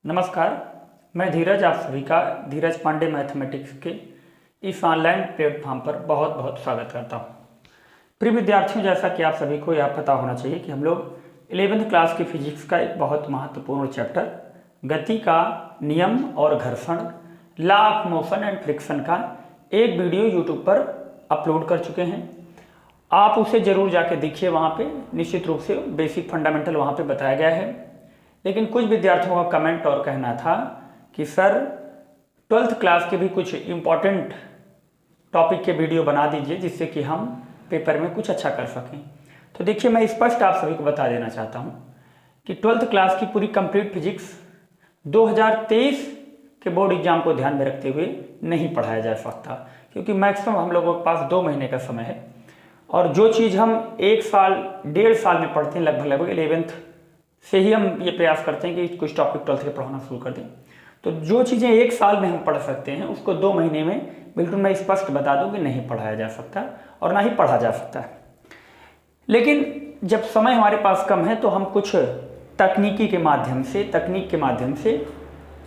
नमस्कार, मैं धीरज आप सभी का धीरज पांडे मैथमेटिक्स के इस ऑनलाइन प्लेटफॉर्म पर बहुत बहुत स्वागत करता हूँ। प्रिय विद्यार्थियों, जैसा कि आप सभी को यह पता होना चाहिए कि हम लोग 11th क्लास की फिजिक्स का एक बहुत महत्वपूर्ण चैप्टर गति का नियम और घर्षण, law of motion and friction का एक वीडियो यूट्यूब पर अपलोड कर चुके हैं। आप उसे जरूर जाके देखिए। वहाँ पे निश्चित रूप से बेसिक फंडामेंटल वहाँ पे बताया गया है। लेकिन कुछ विद्यार्थियों का कमेंट और कहना था कि सर 12th क्लास के भी कुछ इम्पॉर्टेंट टॉपिक के वीडियो बना दीजिए जिससे कि हम पेपर में कुछ अच्छा कर सकें। तो देखिए, मैं स्पष्ट आप सभी को बता देना चाहता हूं कि 12th क्लास की पूरी कंप्लीट फिजिक्स 2023 के बोर्ड एग्जाम को ध्यान में रखते हुए नहीं पढ़ाया जा सकता, क्योंकि मैक्सिमम हम लोगों के पास 2 महीने का समय है और जो चीज़ हम 1 साल 1.5 साल में पढ़ते हैं, लगभग 11th से ही हम ये प्रयास करते हैं कि कुछ टॉपिक 12th के पढ़ाना शुरू कर दें। तो जो चीज़ें 1 साल में हम पढ़ सकते हैं उसको 2 महीने में बिल्कुल मैं स्पष्ट बता दूं कि नहीं पढ़ाया जा सकता और ना ही पढ़ा जा सकता है। लेकिन जब समय हमारे पास कम है तो हम कुछ तकनीक के माध्यम से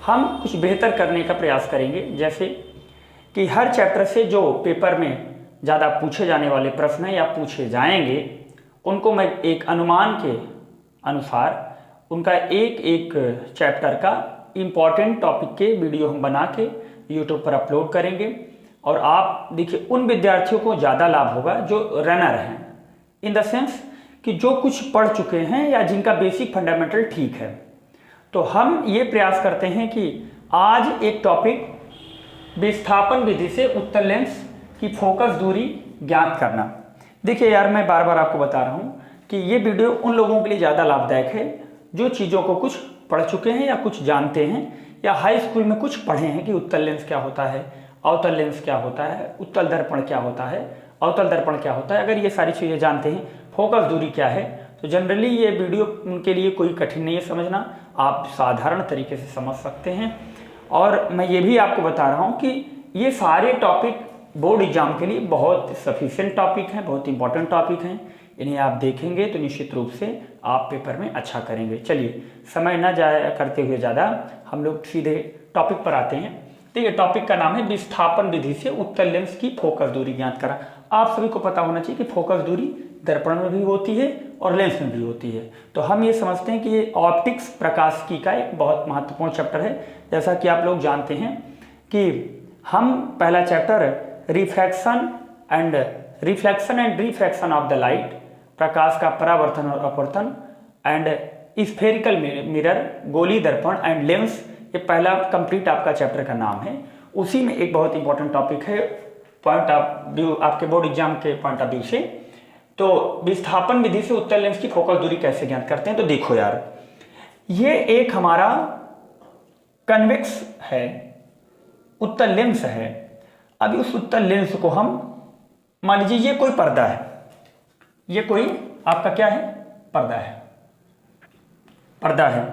हम कुछ बेहतर करने का प्रयास करेंगे। जैसे कि हर चैप्टर से जो पेपर में ज़्यादा पूछे जाने वाले प्रश्न या पूछे जाएंगे उनको मैं एक अनुमान के अनुसार उनका एक चैप्टर का इम्पॉर्टेंट टॉपिक के वीडियो हम बना के यूट्यूब पर अपलोड करेंगे। और आप देखिए, उन विद्यार्थियों को ज़्यादा लाभ होगा जो रनर हैं, इन द सेंस कि जो कुछ पढ़ चुके हैं या जिनका बेसिक फंडामेंटल ठीक है। तो हम ये प्रयास करते हैं कि आज एक टॉपिक विस्थापन विधि से उत्तल लेंस की फोकस दूरी ज्ञात करना। देखिए यार, मैं बार बार आपको बता रहा हूँ कि ये वीडियो उन लोगों के लिए ज़्यादा लाभदायक है जो चीज़ों को कुछ पढ़ चुके हैं या कुछ जानते हैं या हाई स्कूल में कुछ पढ़े हैं कि उत्तल लेंस क्या होता है, अवतल लेंस क्या होता है, उत्तल दर्पण क्या होता है, अवतल दर्पण क्या होता है। अगर ये सारी चीज़ें जानते हैं, फोकस दूरी क्या है, तो जनरली ये वीडियो उनके लिए कोई कठिन नहीं है समझना। आप साधारण तरीके से समझ सकते हैं। और मैं ये भी आपको बता रहा हूँ कि ये सारे टॉपिक बोर्ड एग्जाम के लिए बहुत सफिशिएंट टॉपिक हैं, बहुत इंपॉर्टेंट टॉपिक हैं। इन्हें आप देखेंगे तो निश्चित रूप से आप पेपर में अच्छा करेंगे। चलिए, समय न जाया करते हुए ज़्यादा हम लोग सीधे टॉपिक पर आते हैं। तो ये टॉपिक का नाम है विस्थापन विधि से उत्तल लेंस की फोकस दूरी ज्ञात करा। आप सभी को पता होना चाहिए कि फोकस दूरी दर्पण में भी होती है और लेंस में भी होती है। तो हम ये समझते हैं कि ये ऑप्टिक्स प्रकाशिकी का एक बहुत महत्वपूर्ण चैप्टर है। जैसा कि आप लोग जानते हैं कि हम पहला chapter refraction and refraction of the light, प्रकाश का परावर्तन और अपवर्तन, एंड स्फेरिकल मिरर, गोली दर्पण एंड लेंस, ये पहला कंप्लीट आपका चैप्टर का नाम है। उसी में एक बहुत इंपॉर्टेंट टॉपिक है पॉइंट ऑफ व्यू, आपके बोर्ड एग्जाम के पॉइंट ऑफ व्यू से। तो विस्थापन विधि से उत्तल लेंस की फोकस दूरी कैसे ज्ञात करते हैं। तो देखो यार, ये एक हमारा कन्वेक्स है, उत्तल लेंस है। अब उस उत्तल लेंस को हम मान लीजिए ये कोई पर्दा है, ये कोई आपका क्या है, पर्दा है।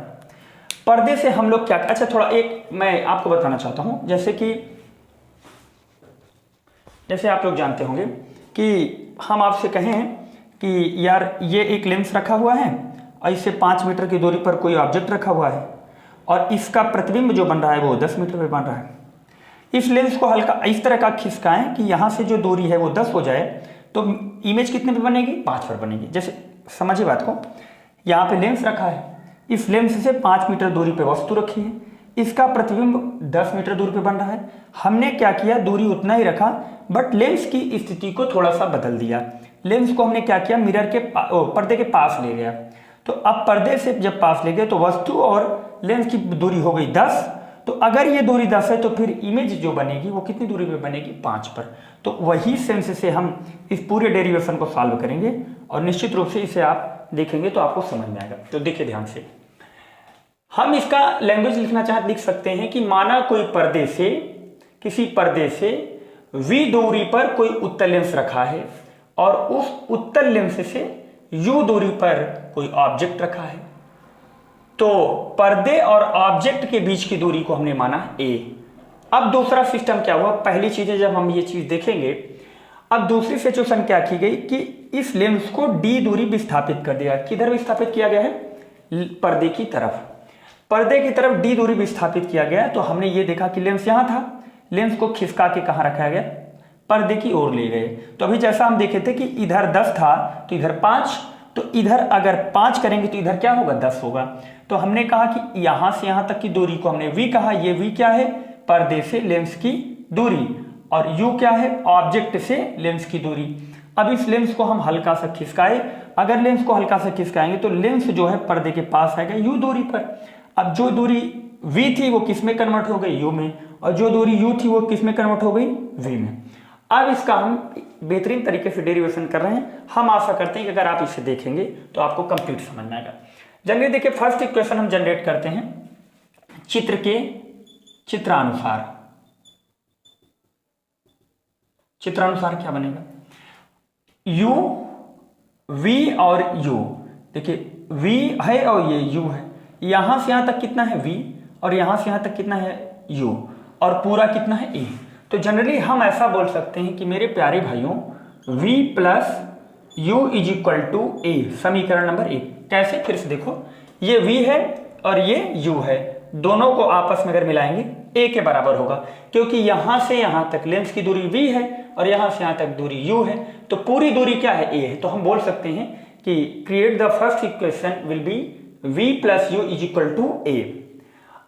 पर्दे से हम लोग क्या, अच्छा थोड़ा एक मैं आपको बताना चाहता हूं। जैसे आप लोग जानते होंगे कि हम आपसे कहें कि यार ये एक लेंस रखा हुआ है और इससे 5 मीटर की दूरी पर कोई ऑब्जेक्ट रखा हुआ है और इसका प्रतिबिंब जो बन रहा है वो 10 मीटर पे बन रहा है। इस लेंस को हल्का इस तरह का खिसकाएं कि यहाँ से जो दूरी है वो 10 हो जाए, तो इमेज कितने पे बनेगी, 5 पर बनेगी। जैसे समझिए बात को, यहाँ पे लेंस रखा है, इस लेंस से 5 मीटर दूरी पे वस्तु रखी है, इसका प्रतिबिंब 10 मीटर दूरी पे बन रहा है। हमने क्या किया, दूरी उतना ही रखा बट लेंस की स्थिति को थोड़ा सा बदल दिया। लेंस को हमने क्या किया, मिरर के पर्दे के पास ले गया। तो अब पर्दे से जब पास ले गए तो वस्तु और लेंस की दूरी हो गई 10। तो अगर ये दूरी 10 है तो फिर इमेज जो बनेगी वो कितनी दूरी पे बनेगी, 5 पर। तो वही सेंस से हम इस पूरे डेरिवेशन को सॉल्व करेंगे और निश्चित रूप से इसे आप देखेंगे तो आपको समझ में आएगा। तो देखिए ध्यान से, हम इसका लैंग्वेज लिखना चाहे लिख सकते हैं कि माना कोई किसी पर्दे से v दूरी पर कोई उत्तल लेंस रखा है और उस उत्तल लेंस से u दूरी पर कोई ऑब्जेक्ट रखा है। तो पर्दे और ऑब्जेक्ट के बीच की दूरी को हमने माना a। अब दूसरा सिस्टम क्या हुआ, पहली चीजें जब हम ये चीज देखेंगे, अब दूसरी सिचुएशन क्या की गई कि इस लेंस को d दूरी विस्थापित कर दिया। किधर विस्थापित किया गया है, पर्दे की तरफ। पर्दे की तरफ d दूरी विस्थापित किया गया। तो हमने ये देखा कि लेंस यहाँ था, लेंस को खिसका के कहाँ रखा गया, पर्दे की ओर ले गए। तो अभी जैसा हम देखे थे कि इधर 10 था तो इधर 5, तो इधर अगर 5 करेंगे तो इधर क्या होगा, 10 होगा। तो हमने कहा कि यहां से यहां तक की दूरी को हमने v कहा। ये v क्या है, पर्दे से लेंस की दूरी, और u क्या है, ऑब्जेक्ट से लेंस की दूरी। अब इस लेंस को हम हल्का सा खिसकाए, अगर लेंस को हल्का सा खिसकाएंगे तो लेंस जो है पर्दे के पास आएगा u दूरी पर। अब जो दूरी v थी वो किस में कन्वर्ट हो गई, u में, और जो दूरी u थी वो किस में कन्वर्ट हो गई, v में। अब इसका हम बेहतरीन तरीके से डेरिवेशन कर रहे हैं। हम आशा करते हैं कि अगर आप इसे देखेंगे तो आपको कंप्लीट समझ में आएगा। जनरली देखिए फर्स्ट इक्वेशन हम जनरेट करते हैं चित्र के चित्रानुसार। चित्रानुसार क्या बनेगा, u, v और u। देखिए v है और ये u है, यहां से यहां तक कितना है v, और यहां से यहां तक कितना है u, और पूरा कितना है a। तो जनरली हम ऐसा बोल सकते हैं कि मेरे प्यारे भाइयों v plus u is equal to a, समीकरण नंबर 1। कैसे, फिर से देखो, ये v है और ये u है, दोनों को आपस में अगर मिलाएंगे a के बराबर होगा, क्योंकि यहां से यहां तक लेंस की दूरी v है और यहां से यहां तक दूरी u है, तो पूरी दूरी क्या है, a है। तो हम बोल सकते हैं कि create the first equation will be v plus u is equal to a।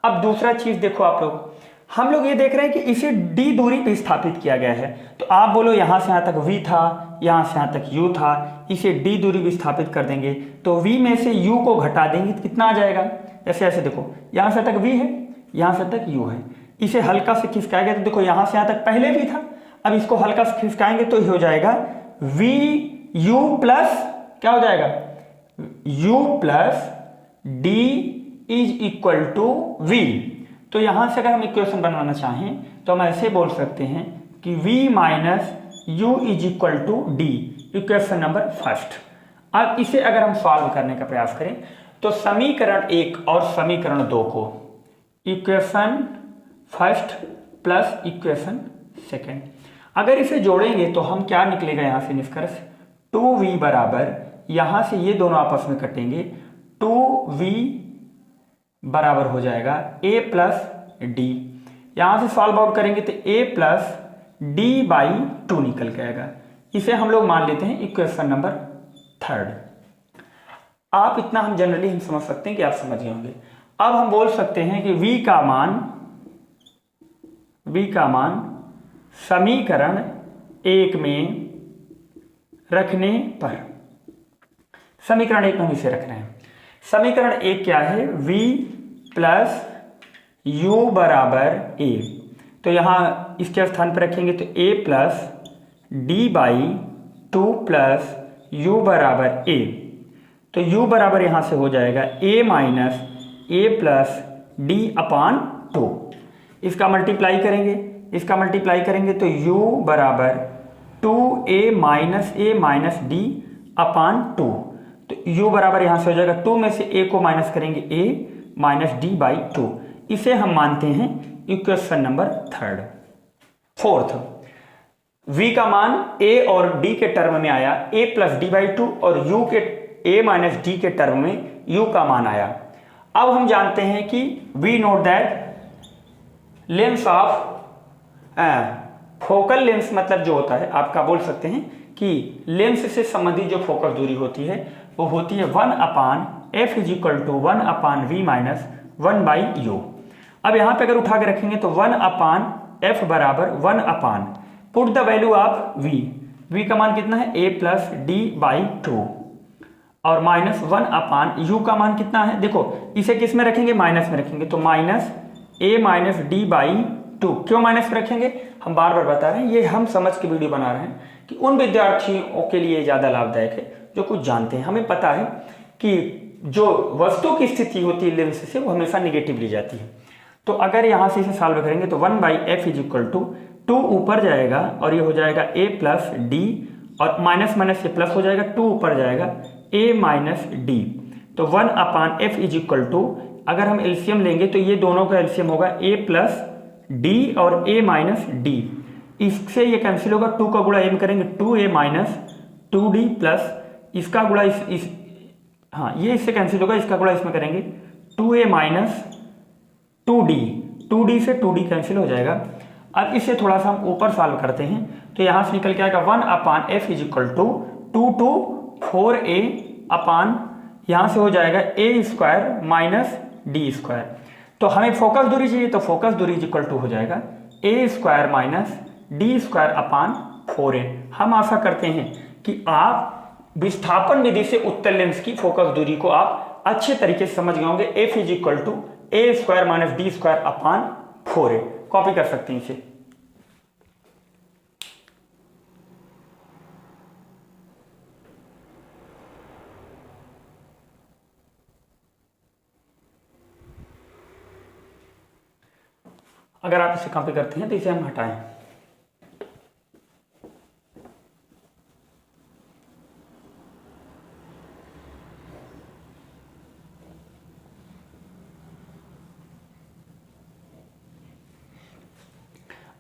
अब दूसरा चीज देखो आप लोग, हम लोग ये देख रहे हैं कि इसे d दूरी पे स्थापित किया गया है। तो आप बोलो यहां से यहां तक v था, यहां से यहां तक u था, इसे d दूरी विस्थापित कर देंगे तो v में से u को घटा देंगे तो कितना आ जाएगा। ऐसे ऐसे देखो, यहां से तक v है, यहां से तक u है, इसे हल्का से खिसकाएंगे तो देखो यहां से यहां तक पहले भी था, अब इसको हल्का से खिसकाएंगे तो हो जाएगा v u प्लस क्या हो जाएगा, u plus d is equal to v। तो यहां से अगर हम इक्वेशन बनाना चाहें तो हम ऐसे बोल सकते हैं कि v minus u is equal to d, equation number first. अब इसे अगर हम सॉल्व करने का प्रयास करें तो समीकरण 1 और समीकरण 2 को, equation first plus equation second, अगर इसे जोड़ेंगे तो हम क्या निकलेगा यहां से निष्कर्ष, 2v बराबर, यहां से ये दोनों आपस में कटेंगे, 2v बराबर हो जाएगा a प्लस डी। यहां से सॉल्व आउट करेंगे तो a प्लस डी बाई 2 निकल के आएगा। इसे हम लोग मान लेते हैं इक्वेशन नंबर 3। आप इतना हम जनरली हम समझ सकते हैं कि आप समझ गए होंगे। अब हम बोल सकते हैं कि v का मान समीकरण 1 में रखने पर, समीकरण 1 में हम इसे रख रहे हैं। समीकरण 1 क्या है, v प्लस u बराबर a। तो यहां इसके स्थान पर रखेंगे तो a plus D by 2 plus u बराबर a। तो u बराबर यहां से हो जाएगा a minus a plus d upon 2। इसका मल्टीप्लाई करेंगे तो u बराबर 2a माइनस डी अपान 2। तो u बराबर यहां से हो जाएगा 2 में से a को माइनस करेंगे a माइनस डी बाई 2। इसे हम मानते हैं इक्वेशन नंबर 3। फोर्थ, v का मान a और d के टर्म में आया, a प्लस डी बाई 2, और u के a माइनस डी के टर्म में u का मान आया। अब हम जानते हैं कि we note that lens of focal lens, मतलब जो होता है आपका बोल सकते हैं कि लेंस से संबंधित जो फोकस दूरी होती है वो होती है 1 upon f is equal to 1 upon v minus 1 by u. अब यहां पे अगर उठा के रखेंगे तो 1 अपान एफ बराबर 1 upon, put the value of v का मान कितना है a प्लस डी बाई 2, और माइनस 1 अपान u का मान कितना है, देखो इसे किस में रखेंगे, माइनस में रखेंगे, तो minus a minus D by 2। क्यों माइनस में रखेंगे, हम बार बार बता रहे हैं, ये हम समझ के वीडियो बना रहे हैं कि उन विद्यार्थियों के लिए ज्यादा लाभदायक है जो कुछ जानते हैं। हमें पता है कि जो वस्तु की स्थिति होती है लेंस से वो हमेशा निगेटिव ली जाती है। तो अगर यहां से इसे सॉल्व करेंगे तो 1 by f is equal to 2 ऊपर जाएगा और ये हो जाएगा a प्लस डी, और माइनस माइनस से प्लस हो जाएगा, 2 ऊपर जाएगा a माइनस डी। तो 1 upon f is equal to, अगर हम एलसीएम लेंगे तो ये दोनों का एलसीएम होगा a प्लस डी और a माइनस डी। इससे ये कैंसिल होगा, 2 का गुणा a में करेंगे 2a माइनस 2d प्लस इसका गुणा हाँ ये इससे कैंसिल होगा, इसका गुणा इसमें करेंगे 2a माइनस 2d से 2d कैंसिल हो जाएगा। अब इसे थोड़ा सा हम ऊपर सॉल्व करते हैं तो यहाँ से निकल के आएगा 1/f is equal to 2 to 4a upon यहाँ से हो जाएगा a square minus d square. तो हमें फोकस दूरी चाहिए तो फोकस दूरी इज इक्वल टू हो जाएगा a square minus d square upon 4a। हम आशा करते हैं कि आप विस्थापन विधि से उत्तल लेंस की फोकस दूरी को आप अच्छे तरीके से समझ गए होंगे। f is equal to a square minus d square upon 4a। Copy कर सकते हैं इसे। अगर आप इसे कॉपी करते हैं तो इसे हम हटाएं।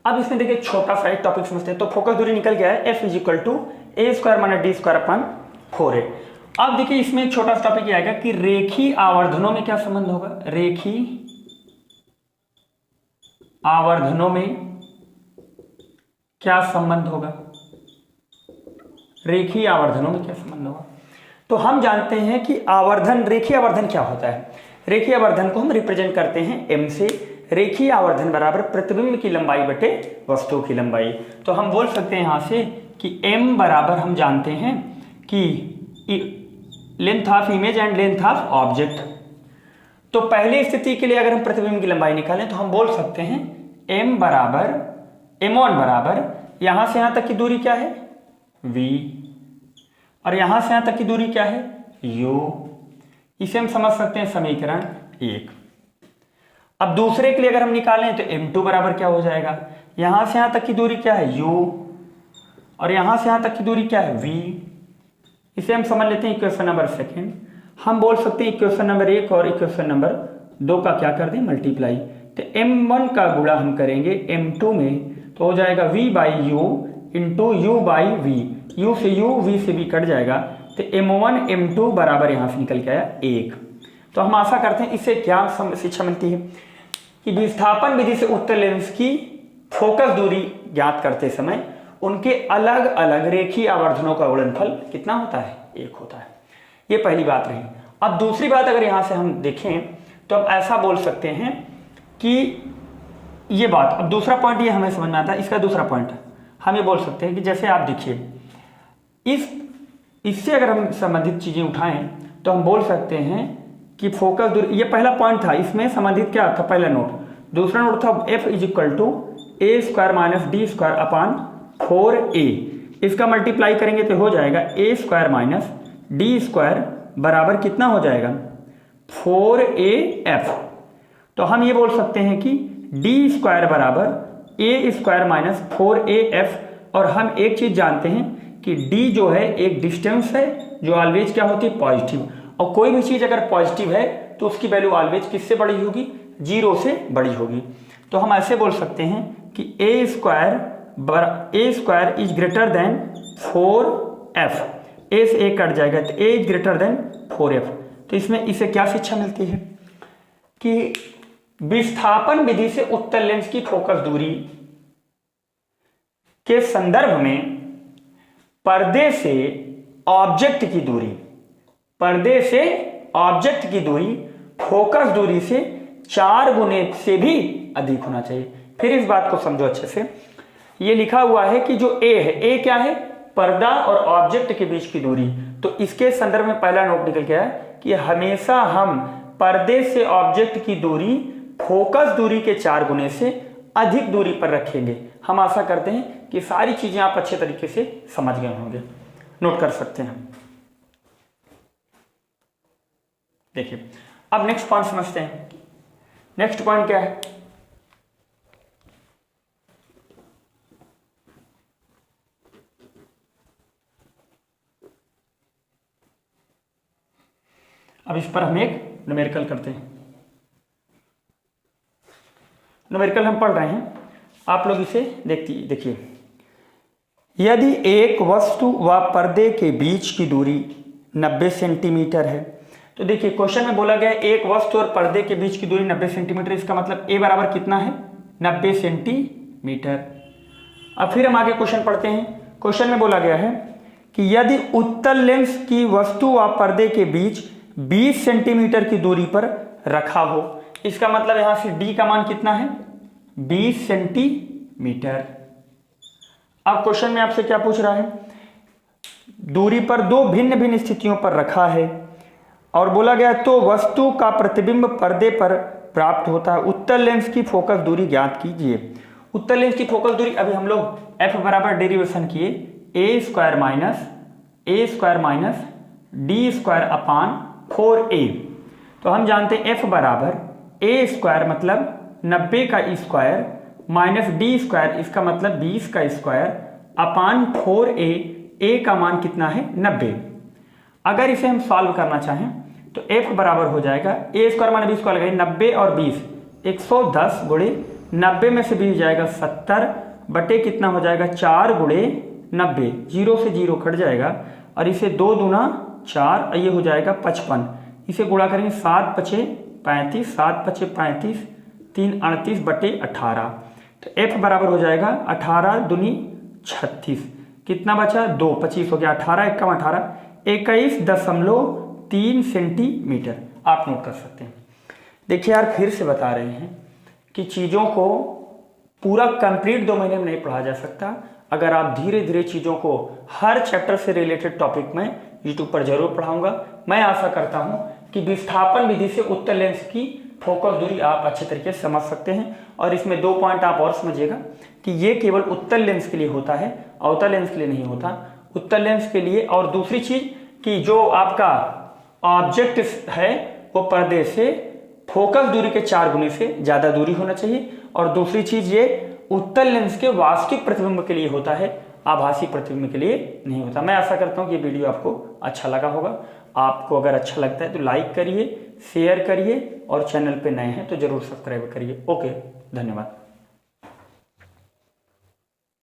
अब इसमें देखिए छोटा सा एक टॉपिक समझते हैं। तो फोकस दूरी निकल गया है f is equal to a square minus d square upon 4a। अब देखिए इसमें एक छोटा सा टॉपिक ये आएगा कि रेखीय आवर्धनों में क्या संबंध होगा। रेखीय आवर्धनों में क्या संबंध होगा। रेखीय आवर्धनों में क्या संबंध होगा। तो हम जानते हैं कि आवर्धन, रेखीय आवर्धन क्या होता है। रेखीय आवर्धन को हम रिप्रेजेंट करते हैं m से। रेखीय आवर्धन बराबर प्रतिबिंब की लंबाई बटे वस्तु की लंबाई। तो हम बोल सकते हैं यहां से कि m बराबर हम जानते हैं कि length of image and length of object. तो पहली स्थिति के लिए अगर हम प्रतिबिंब की लंबाई निकालें तो हम बोल सकते हैं m बराबर m1 बराबर यहां से यहां तक की दूरी क्या है v और यहां से यहां तक की दूरी क्या है u। इसे हम समझ सकते हैं समीकरण 1। अब दूसरे के लिए अगर हम निकालें तो m2 बराबर क्या हो जाएगा, यहां से यहां तक की दूरी क्या है u और यहां से यहां तक की दूरी क्या है v। इसे हम समझ लेते हैं इक्वेशन नंबर 2। हम बोल सकते हैं इक्वेशन नंबर 1 और इक्वेशन नंबर 2 का क्या कर दें मल्टीप्लाई। तो m1 का गुणा हम करेंगे m2 में तो हो जाएगा v by u into u by v। u से u v से v कट जाएगा तो m1 m2 बराबर यहां से निकल के आया 1। तो हम आशा करते हैं इससे क्या शिक्षा मिलती है कि विस्थापन विधि से उत्तल लेंस की फोकस दूरी ज्ञात करते समय उनके अलग अलग रेखीय आवर्धनों का गुणनफल कितना होता है, 1 होता है। ये पहली बात रही। अब दूसरी बात अगर यहां से हम देखें तो हम ऐसा बोल सकते हैं कि ये बात, अब दूसरा पॉइंट ये हमें समझ में आता है। इसका दूसरा पॉइंट हम ये बोल सकते हैं कि जैसे आप देखिए इससे अगर हम संबंधित चीजें उठाएं तो हम बोल सकते हैं कि फोकस दूरी, ये पहला पॉइंट था, इसमें संबंधित क्या था पहला नोट। दूसरा नोट था f is equal to a square minus d square upon 4a। इसका मल्टीप्लाई करेंगे तो हो जाएगा a square minus d square बराबर कितना हो जाएगा 4af। तो हम ये बोल सकते हैं कि d स्क्वायर बराबर a स्क्वायर माइनस 4af। और हम एक चीज जानते हैं कि d जो है एक डिस्टेंस है जो ऑलवेज क्या होती है पॉजिटिव, और कोई भी चीज अगर पॉजिटिव है तो उसकी वैल्यू ऑलवेज किससे बड़ी होगी, 0 से बड़ी होगी। तो हम ऐसे बोल सकते हैं कि a square is greater than 4f। a से a कट जाएगा तो a is greater than 4f। तो इसमें इसे क्या शिक्षा मिलती है कि विस्थापन विधि से उत्तल लेंस की फोकस दूरी के संदर्भ में पर्दे से ऑब्जेक्ट की दूरी, पर्दे से ऑब्जेक्ट की दूरी फोकस दूरी से 4 गुने से भी अधिक होना चाहिए। फिर इस बात को समझो अच्छे से। ये लिखा हुआ है कि जो a है, a क्या है, पर्दा और ऑब्जेक्ट के बीच की दूरी। तो इसके संदर्भ में पहला नोट निकल गया है कि हमेशा हम पर्दे से ऑब्जेक्ट की दूरी फोकस दूरी के 4 गुने से अधिक दूरी पर रखेंगे। हम आशा करते हैं कि सारी चीजें आप अच्छे तरीके से समझ गए होंगे, नोट कर सकते हैं। देखिए अब नेक्स्ट पॉइंट समझते हैं। नेक्स्ट पॉइंट क्या है, अब इस पर हम एक न्यूमेरिकल करते हैं। न्यूमेरिकल हम पढ़ रहे हैं, आप लोग इसे देखिए। यदि एक वस्तु व पर्दे के बीच की दूरी 90 सेंटीमीटर है तो देखिए क्वेश्चन में बोला गया एक वस्तु और पर्दे के बीच की दूरी 90 सेंटीमीटर, इसका मतलब ए बराबर कितना है 90 सेंटीमीटर। अब फिर हम आगे क्वेश्चन पढ़ते हैं। क्वेश्चन में बोला गया है कि यदि उत्तल लेंस की वस्तु व पर्दे के बीच 20 सेंटीमीटर की दूरी पर रखा हो, इसका मतलब यहां से डी का मान कितना है 20 सेंटीमीटर। अब क्वेश्चन में आपसे क्या पूछ रहा है, दूरी पर दो भिन्न भिन्न स्थितियों पर रखा है और बोला गया तो वस्तु का प्रतिबिंब पर्दे पर प्राप्त होता है। उत्तल लेंस की फोकस दूरी ज्ञात कीजिए। उत्तल लेंस की फोकस दूरी अभी हम लोग एफ बराबर डेरिवेशन किए a square minus d square upon 4a। तो हम जानते हैं एफ बराबर ए स्क्वायर मतलब 90 का स्क्वायर माइनस डी स्क्वायर, इसका मतलब 20 का स्क्वायर अपान 4a। ए का मान कितना है 90। अगर इसे हम सॉल्व करना चाहें तो एफ बराबर हो जाएगा ए स्क्वायर माइनस बी स्क्वायर लगाइए 90 और 20 110 गुणे 90 में से 20 जाएगा 70 बटे कितना हो जाएगा 4 गुणे 90, 0 से 0 कट जाएगा और इसे 2 दूना 4, ये हो जाएगा 55। इसे गुणा करेंगे 7 पचे 35, 7 पचे 35, 3 38 बटे 18। तो एफ बराबर हो जाएगा 18 दूनी 36, कितना बचा 2, 25 हो गया 18 एकम 18, 21.3 सेंटीमीटर आप नोट कर सकते हैं। देखिए यार फिर से बता रहे हैं कि चीज़ों को पूरा कंप्लीट 2 महीने में नहीं पढ़ा जा सकता। अगर आप धीरे धीरे चीज़ों को हर चैप्टर से रिलेटेड टॉपिक में यूट्यूब पर जरूर पढ़ाऊंगा। मैं आशा करता हूं कि विस्थापन विधि से उत्तल लेंस की फोकस दूरी आप अच्छे तरीके से समझ सकते हैं। और इसमें 2 पॉइंट आप और समझिएगा कि ये केवल उत्तल लेंस के लिए होता है, अवतल लेंस के लिए नहीं होता। उत्तल लेंस के लिए, और दूसरी चीज कि जो आपका ऑब्जेक्ट है वो पर्दे से फोकस दूरी के 4 गुने से ज्यादा दूरी होना चाहिए। और दूसरी चीज ये उत्तल लेंस के वास्तविक प्रतिबिंब के लिए होता है, आभासी प्रतिबिंब के लिए नहीं होता। मैं आशा करता हूँ कि ये वीडियो आपको अच्छा लगा होगा। आपको अगर अच्छा लगता है तो लाइक करिए, शेयर करिए और चैनल पे नए हैं तो जरूर सब्सक्राइब करिए। ओके, धन्यवाद।